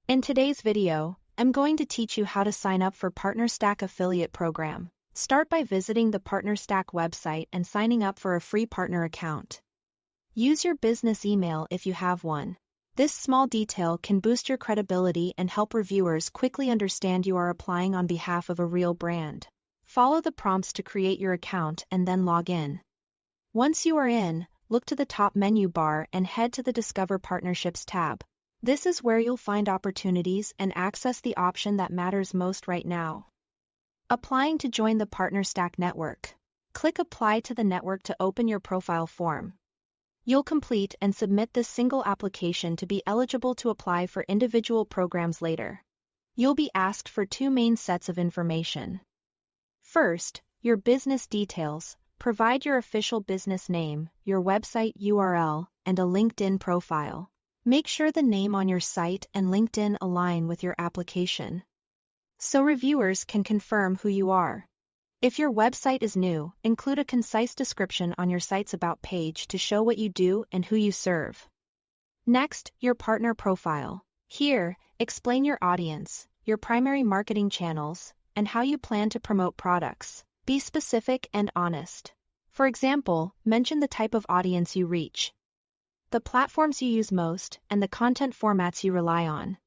In today's video, I'm going to teach you how to sign up for Partnerstack affiliate program. Start by visiting the Partnerstack website and signing up for a free partner account. Use your business email if you have one. This small detail can boost your credibility and help reviewers quickly understand you are applying on behalf of a real brand. Follow the prompts to create your account and then log in. Once you are in, look to the top menu bar and head to the Discover Partnerships tab. This is where you'll find opportunities and access the option that matters most right now. Applying to join the Partnerstack network. Click Apply to the network to open your profile form. You'll complete and submit this single application to be eligible to apply for individual programs later. You'll be asked for two main sets of information. First, your business details. Provide your official business name, your website URL, and a LinkedIn profile. Make sure the name on your site and LinkedIn align with your application, so reviewers can confirm who you are. If your website is new, include a concise description on your site's About page to show what you do and who you serve. Next, your partner profile. Here, explain your audience, your primary marketing channels, and how you plan to promote products. Be specific and honest. For example, mention the type of audience you reach, the platforms you use most, and the content formats you rely on,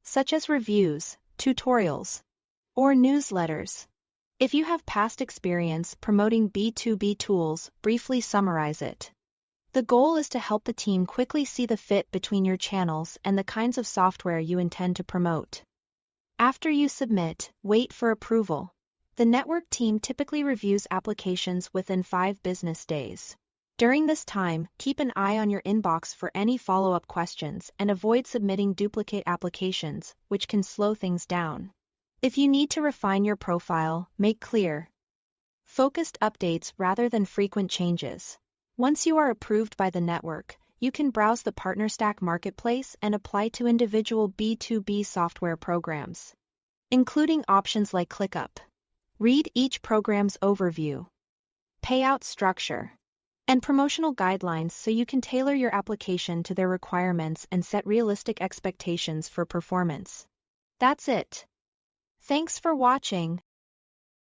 such as reviews, tutorials, or newsletters. If you have past experience promoting B2B tools, briefly summarize it. The goal is to help the team quickly see the fit between your channels and the kinds of software you intend to promote. After you submit, wait for approval. The network team typically reviews applications within 5 business days. During this time, keep an eye on your inbox for any follow-up questions and avoid submitting duplicate applications, which can slow things down. If you need to refine your profile, make clear, focused updates rather than frequent changes. Once you are approved by the network, you can browse the Partnerstack marketplace and apply to individual B2B software programs, including options like ClickUp. Read each program's overview, payout structure, and promotional guidelines so you can tailor your application to their requirements and set realistic expectations for performance. That's it. Thanks for watching.